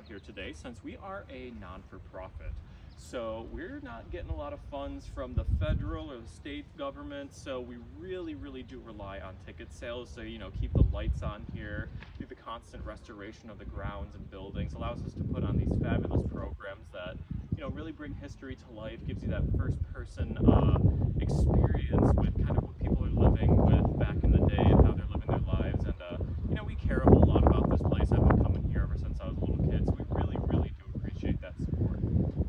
here today since we are a non-for-profit. So we're not getting a lot of funds from the federal or the state government, so we really do rely on ticket sales. So, keep the lights on here, do the constant restoration of the grounds and buildings, allows us to put on these fabulous programs that, really bring history to life, gives you that first-person experience with kind of what people are living with back in the day and how they're living their lives. And, we care a whole lot about this place. I've been coming here ever since I was a little kid, so we really do appreciate that support.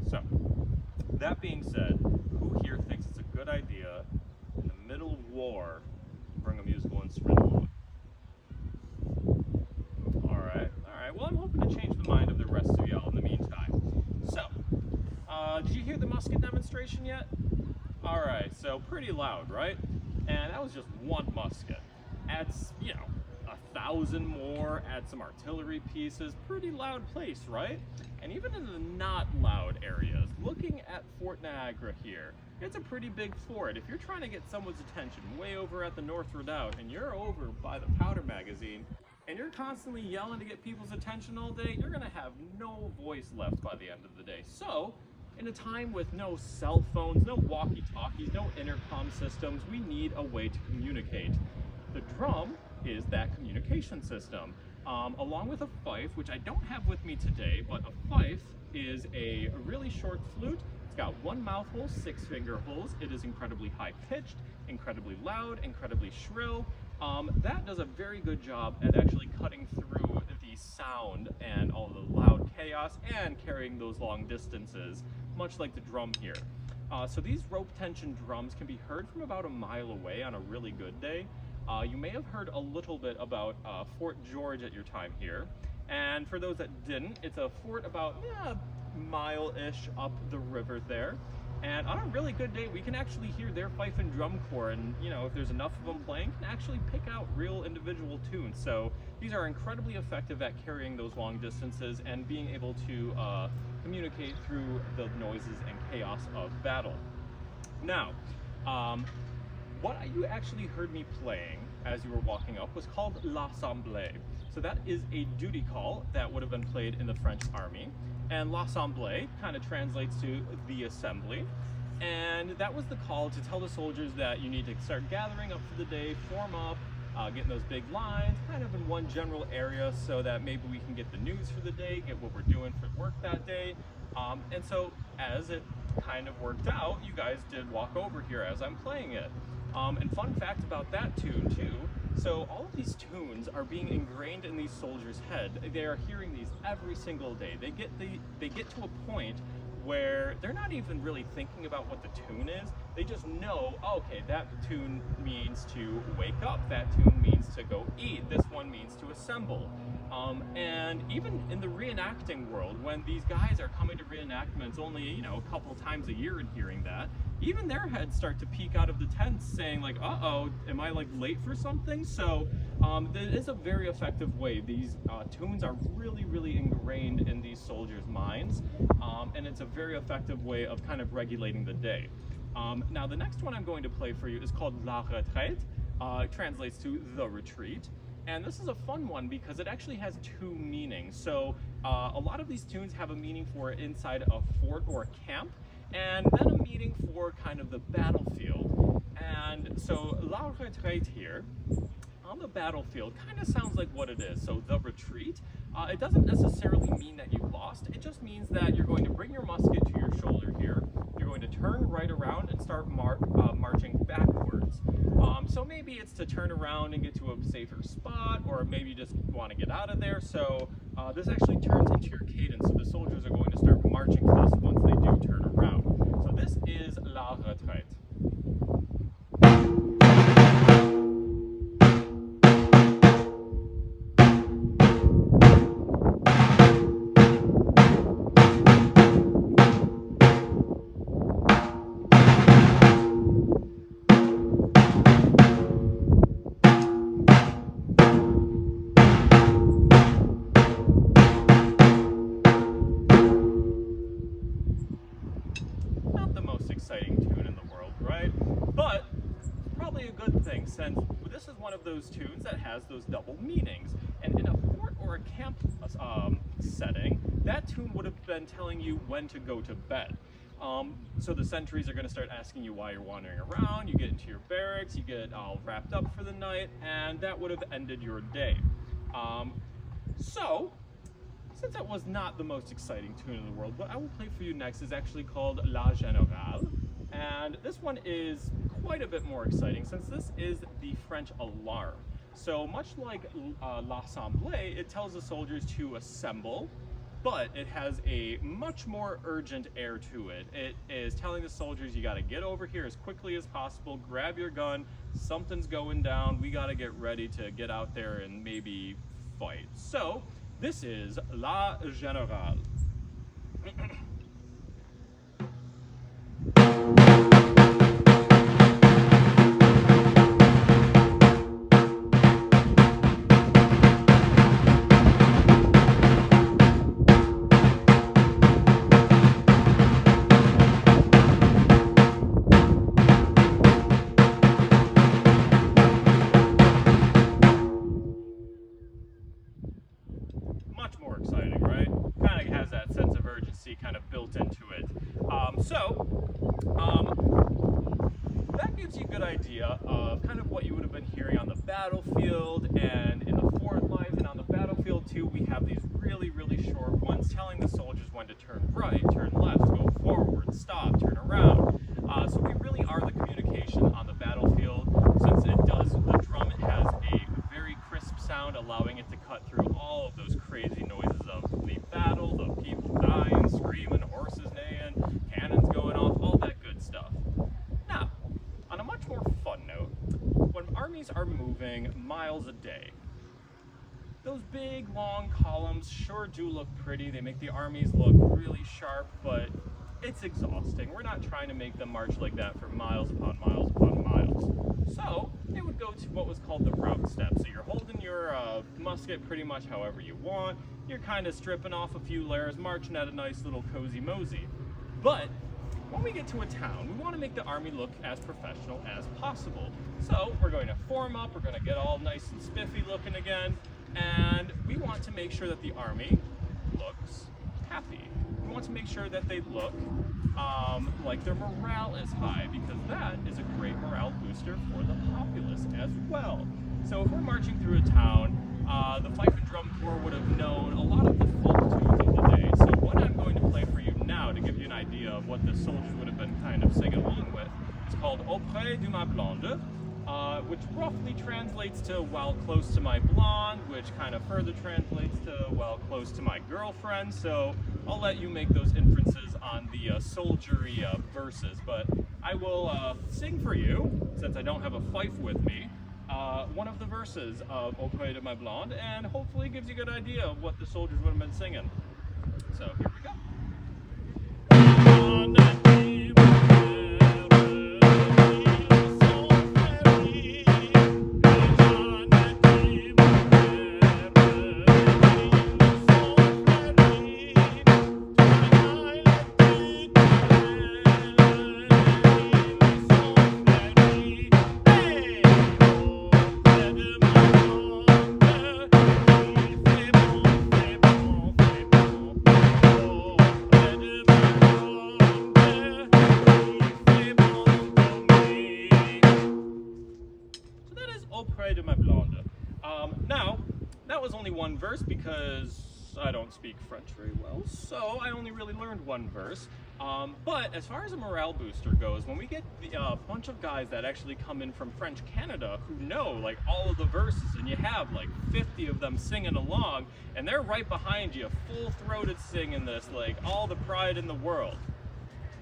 So, that being said, who here thinks it's a good idea in the middle of war to bring a musical instrument along? Alright. Well, I'm hoping to change the mind of the rest of y'all in the meantime. So, did you hear the musket demonstration yet? Alright, so pretty loud, right? And that was just one musket. Adds, 1,000 more, add some artillery pieces, pretty loud place, right? And even in the not loud areas, looking at Fort Niagara here, it's a pretty big fort. If you're trying to get someone's attention way over at the North Redoubt and you're over by the powder magazine and you're constantly yelling to get people's attention all day, you're gonna have no voice left by the end of the day. So, in a time with no cell phones, no walkie-talkies, no intercom systems, we need a way to communicate. The drum is that communication system, along with a fife, which I don't have with me today, but a fife is a really short flute. It's got one mouth hole, 6 finger holes. It is incredibly high-pitched, incredibly loud, incredibly shrill. That does a very good job at actually cutting through the sound and all the loud chaos and carrying those long distances, much like the drum here. So these rope tension drums can be heard from about a mile away on a really good day. You may have heard a little bit about Fort George at your time here. And for those that didn't, it's a fort about a mile-ish up the river there. And on a really good day, we can actually hear their fife and drum corps, and if there's enough of them playing, can actually pick out real individual tunes. So these are incredibly effective at carrying those long distances and being able to communicate through the noises and chaos of battle. Now, what you actually heard me playing as you were walking up was called l'Assemblée. So that is a duty call that would have been played in the French army. And l'Assemblée kind of translates to the assembly. And that was the call to tell the soldiers that you need to start gathering up for the day, form up, getting those big lines, kind of in one general area so that maybe we can get the news for the day, get what we're doing for work that day. And so as it kind of worked out, you guys did walk over here as I'm playing it. And fun fact about that tune too, so all of these tunes are being ingrained in these soldiers' head. They are hearing these every single day. They get to a point where they're not even really thinking about what the tune is. They just know, okay, that tune means to wake up, that tune means to go eat, this one means to assemble. And even in the reenacting world, when these guys are coming to reenactments only, a couple times a year and hearing that, even their heads start to peek out of the tents saying like, uh-oh, am I like late for something? So it is a very effective way. These tunes are really ingrained in these soldiers' minds, and it's a very effective way of kind of regulating the day. Now the next one I'm going to play for you is called La Retraite. It translates to the retreat. And this is a fun one because it actually has 2 meanings. So a lot of these tunes have a meaning for inside a fort or a camp, and then a meaning for kind of the battlefield. And so La Retraite here, on the battlefield, kind of sounds like what it is. So the retreat, it doesn't necessarily mean that you lost. It just means that you're going to bring your musket to your shoulder here. You're going to turn right around and start marching backwards. So maybe it's to turn around and get to a safer spot, or maybe you just want to get out of there. So this actually turns into your cadence. So the soldiers are going to start marching to this once they do turn around. So this is La Retraite. Exciting tune in the world, right? But probably a good thing, since this is one of those tunes that has those double meanings. And in a fort or a camp setting, that tune would have been telling you when to go to bed. So the sentries are going to start asking you why you're wandering around, you get into your barracks, you get all wrapped up for the night, and that would have ended your day. So, since that was not the most exciting tune in the world, what I will play for you next is actually called La Générale, and this one is quite a bit more exciting since this is the French alarm. So much like l'Assemblée, it tells the soldiers to assemble, but it has a much more urgent air to it. It is telling the soldiers, you gotta get over here as quickly as possible, grab your gun, something's going down, we gotta get ready to get out there and maybe fight. So, this is La Générale. Much more exciting, right? Kind of has that sense of urgency kind of built into it. That gives you a good idea of kind of what you would have been hearing on the battlefield and in the forward lines. And on the battlefield too, we have these really, really short ones telling the soldiers when to turn right, turn left, go forward, stop, turn around. So we really are the communication on the battlefield. Since the drum has a very crisp sound, allowing it to cut through all of those crazy noises of the battle, of people dying, screaming, horses neighing, cannons going off, all that good stuff. Now, on a much more fun note, when armies are moving miles a day, those big long columns sure do look pretty. They make the armies look really sharp, but it's exhausting. We're not trying to make them march like that for miles upon miles upon miles. So they would go to what was called the route step. So you're holding your musket pretty much however you want. You're kind of stripping off a few layers, marching at a nice little cozy mosey. But when we get to a town, we want to make the army look as professional as possible. So we're going to form up, we're going to get all nice and spiffy looking again, and we want to make sure that the army looks happy. We want to make sure that they look like their morale is high, because that is a great morale booster for the populace as well. So if we're marching through a town, the fife and drum corps would have known a lot of the folk tunes of the day. So what I'm going to play for you now to give you an idea of what the soldiers would have been kind of singing along with is called Auprès de ma blonde, which roughly translates to while close to my blonde, which kind of further translates to while close to my girlfriend. So I'll let you make those inferences on the soldiery verses, but I will sing for you, since I don't have a fife with me, one of the verses of Auprès de ma blonde, and hopefully gives you a good idea of what the soldiers would have been singing. So here we go. Auprès de ma blonde. Now, that was only one verse because I don't speak French very well, so I only really learned one verse. But as far as a morale booster goes, when we get a bunch of guys that actually come in from French Canada who know like all of the verses, and you have like 50 of them singing along, and they're right behind you, full-throated singing this, like all the pride in the world,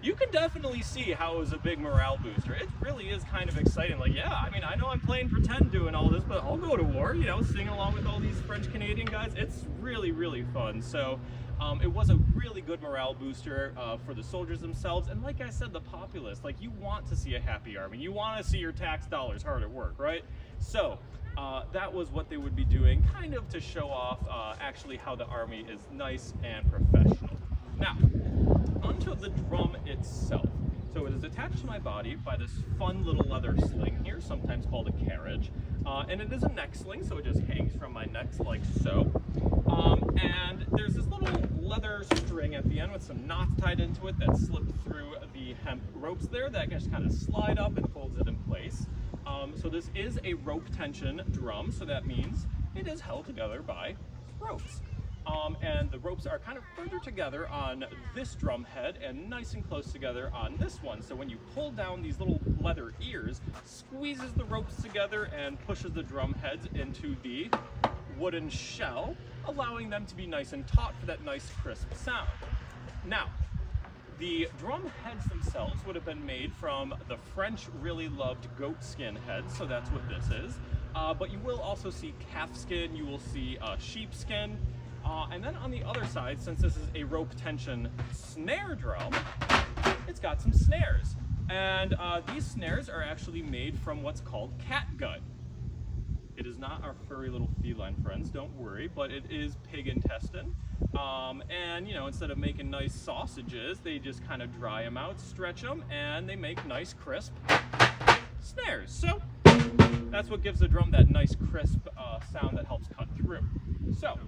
you can definitely see how it was a big morale booster. It really is kind of exciting. Like, yeah, I mean, I know I'm playing pretend doing all this, but I'll go to war, you know, singing along with all these French Canadian guys. It's really, really fun. So it was a really good morale booster for the soldiers themselves. And like I said, the populace, like, you want to see a happy army. You want to see your tax dollars hard at work, right? So that was what they would be doing, kind of to show off actually how the army is nice and professional. Now, onto the drum itself. So it is attached to my body by this fun little leather sling here, sometimes called a carriage. And it is a neck sling, so it just hangs from my neck like so. And there's this little leather string at the end with some knots tied into it that slip through the hemp ropes there that just kind of slide up and holds it in place. So this is a rope tension drum, so that means it is held together by ropes. And the ropes are kind of further together on this drum head and nice and close together on this one. So when you pull down these little leather ears, squeezes the ropes together and pushes the drum heads into the wooden shell, allowing them to be nice and taut for that nice crisp sound. Now, the drum heads themselves would have been made from the French really loved goat skin heads, so that's what this is. But you will also see calf skin, you will see sheep skin. And then on the other side, since this is a rope tension snare drum, it's got some snares. And these snares are actually made from what's called catgut. It is not our furry little feline friends, don't worry, but it is pig intestine. And you know, instead of making nice sausages, they just kind of dry them out, stretch them, and they make nice crisp snares. So that's what gives the drum that nice crisp sound that helps cut through. So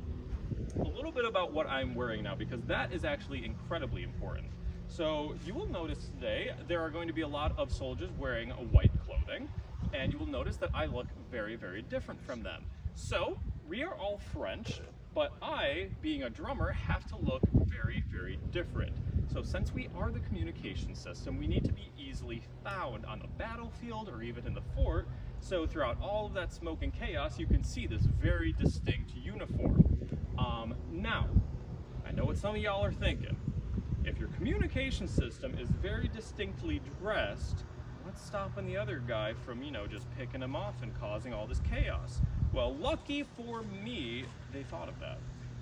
a little bit about what I'm wearing now, because that is actually incredibly important. So you will notice today there are going to be a lot of soldiers wearing white clothing, and you will notice that I look very, very different from them. So we are all French, but I, being a drummer, have to look very, very different. So since we are the communication system, we need to be easily found on the battlefield or even in the fort. So throughout all of that smoke and chaos, you can see this very distinct uniform. Now, I know what some of y'all are thinking. If your communication system is very distinctly dressed, what's stopping the other guy from, you know, just picking him off and causing all this chaos? Well, lucky for me, they thought of that.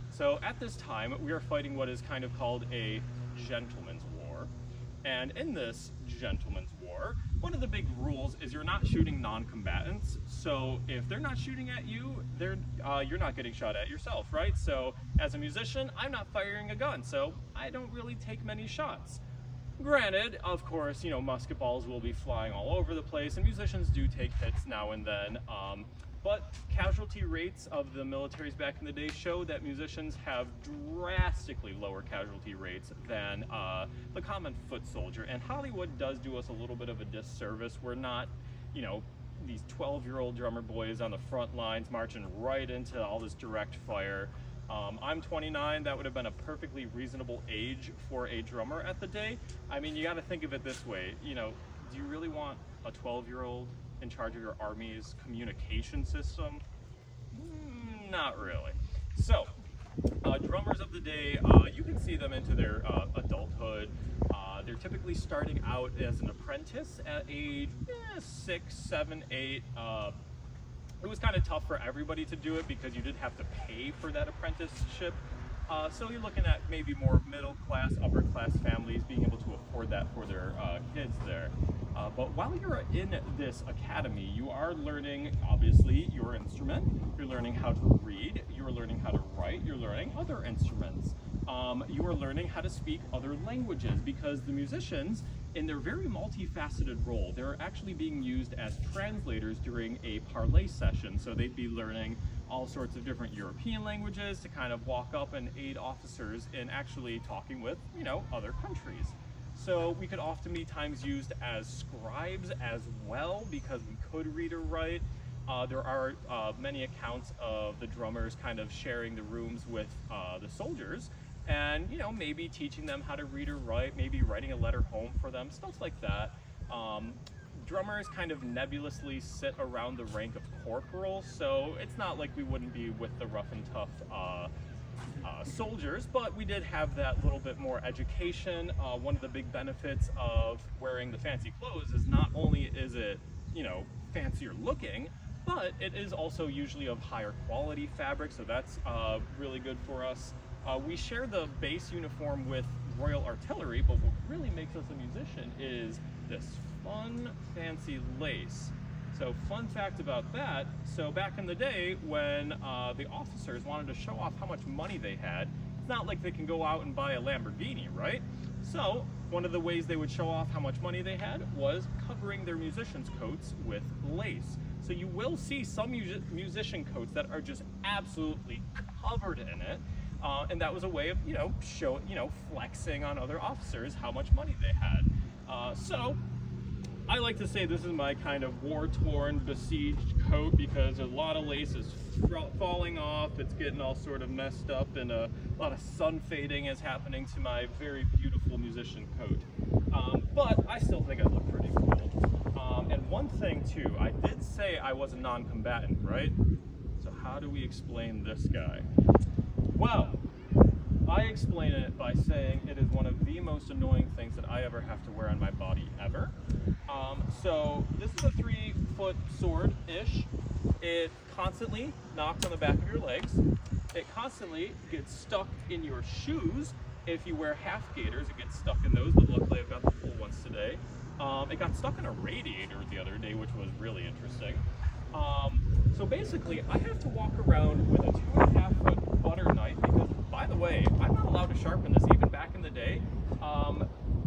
So at this time, we are fighting what is kind of called a gentleman's war. And in this gentleman's war, one of the big rules is you're not shooting non-combatants. So if they're not shooting at you, you're not getting shot at yourself, right? So as a musician, I'm not firing a gun, so I don't really take many shots. Granted, of course, you know, musket balls will be flying all over the place, and musicians do take hits now and then. But casualty rates of the militaries back in the day show that musicians have drastically lower casualty rates than the common foot soldier. And Hollywood does do us a little bit of a disservice. We're not, you know, these 12-year-old drummer boys on the front lines marching right into all this direct fire. I'm 29, that would have been a perfectly reasonable age for a drummer at the day. I mean, you got to think of it this way, you know, do you really want a 12-year-old in charge of your army's communication system? Not really. So, drummers of the day, you can see them into their adulthood. They're typically starting out as an apprentice at age 6, 7, 8. It was kind of tough for everybody to do it because you did have to pay for that apprenticeship. So you're looking at maybe more middle class, upper class families being able to afford that for their kids there. But while you're in this academy, you are learning, obviously, your instrument. You're learning how to read. You're learning how to write. You're learning other instruments. You are learning how to speak other languages, because the musicians, in their very multifaceted role, they're actually being used as translators during a parley session. So they'd be learning all sorts of different European languages to kind of walk up and aid officers in actually talking with, you know, other countries. So we could often be times used as scribes as well, because we could read or write. There are many accounts of the drummers kind of sharing the rooms with the soldiers, and, you know, maybe teaching them how to read or write, maybe writing a letter home for them, stuff like that. Drummers kind of nebulously sit around the rank of corporal, so it's not like we wouldn't be with the rough and tough soldiers, but we did have that little bit more education. One of the big benefits of wearing the fancy clothes is not only is it, you know, fancier looking, but it is also usually of higher quality fabric, so that's really good for us. We share the base uniform with Royal Artillery, but what really makes us a musician is this fun, fancy lace. So fun fact about that, so back in the day when the officers wanted to show off how much money they had, it's not like they can go out and buy a Lamborghini, right? So one of the ways they would show off how much money they had was covering their musicians' coats with lace. So you will see some musician coats that are just absolutely covered in it. And that was a way of, flexing on other officers how much money they had. So I like to say this is my kind of war-torn, besieged coat because a lot of lace is falling off, it's getting all sort of messed up, and a lot of sun fading is happening to my very beautiful musician coat. But I still think I look pretty cool. And one thing too, I did say I was a non-combatant, right? So how do we explain this guy? Well, I explain it by saying it is one of the most annoying things that I ever have to wear on my body ever. So this is a 3-foot sword-ish. It constantly knocks on the back of your legs. It constantly gets stuck in your shoes. If you wear half gaiters, it gets stuck in those, but luckily I've got the full ones today. It got stuck in a radiator the other day, which was really interesting. So basically, I have to walk around with a 2.5-foot butter knife because, by the way, I'm not allowed to sharpen this even back in the day.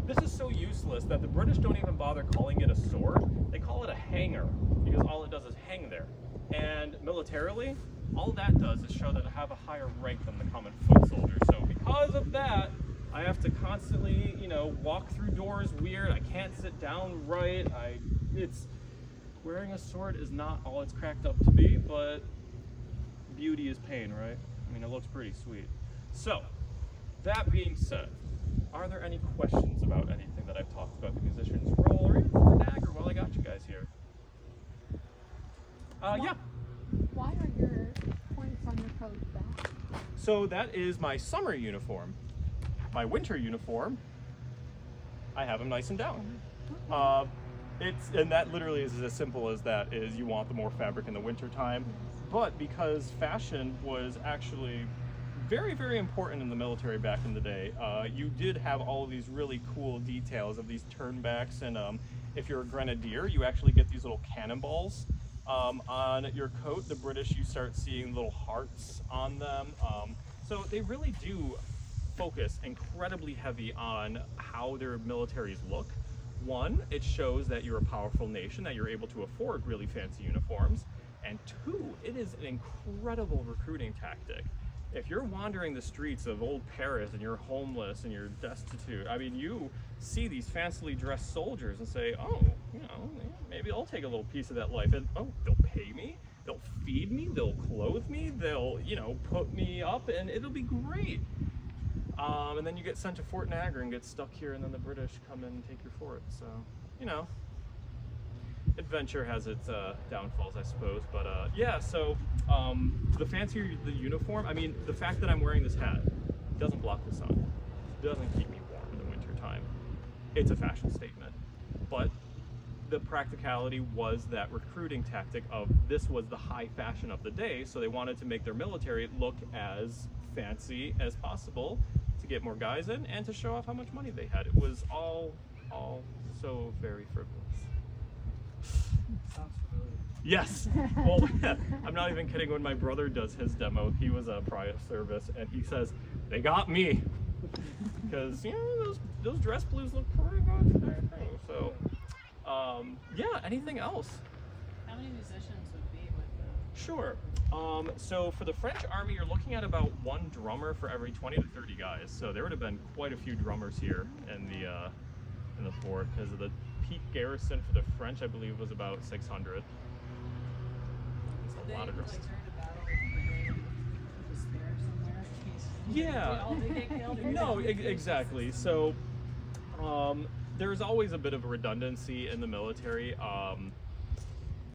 This is so useless that the British don't even bother calling it a sword. They call it a hanger because all it does is hang there. And militarily, all that does is show that I have a higher rank than the common foot soldier. So because of that, I have to constantly, walk through doors weird. I can't sit down right. Wearing a sword is not all it's cracked up to be, but beauty is pain, right? I mean, it looks pretty sweet. So, that being said, are there any questions about anything that I've talked about the musician's role or even for Niagara while I got you guys here? Yeah. Why are your points on your coat back? So that is my summer uniform. My winter uniform, I have them nice and down. And that literally is as simple as that, is you want the more fabric in the winter time. But because fashion was actually very, very important in the military back in the day, you did have all of these really cool details of these turnbacks, and if you're a grenadier, you actually get these little cannonballs on your coat. The British, you start seeing little hearts on them. So they really do focus incredibly heavy on how their militaries look. One, it shows that you're a powerful nation, that you're able to afford really fancy uniforms. And two, it is an incredible recruiting tactic. If you're wandering the streets of old Paris and you're homeless and you're destitute, I mean, you see these fancily dressed soldiers and say, oh, maybe I'll take a little piece of that life. And oh, they'll pay me, they'll feed me, they'll clothe me, they'll, put me up, and it'll be great. And then you get sent to Fort Niagara and get stuck here, and then the British come in and take your fort. So, adventure has its downfalls, I suppose. But yeah, so the fancier the uniform, I mean, the fact that I'm wearing this hat doesn't block the sun, doesn't keep me warm in the winter time. It's a fashion statement. But the practicality was that recruiting tactic of this was the high fashion of the day, so they wanted to make their military look as fancy as possible to get more guys in and to show off how much money they had. It was all so very frivolous. Sounds familiar. Yes. Well, I'm not even kidding. When my brother does his demo, he was a prior service, and he says, they got me. Because, those dress blues look pretty good today. So, yeah, anything else? How many musicians would be with them? Sure. So for the French army, you're looking at about one drummer for every 20 to 30 guys. So there would have been quite a few drummers here in the fort, because of the peak garrison for the French, I believe, was about 600. It's a lot of drummers. Yeah. No, exactly. So there's always a bit of a redundancy in the military.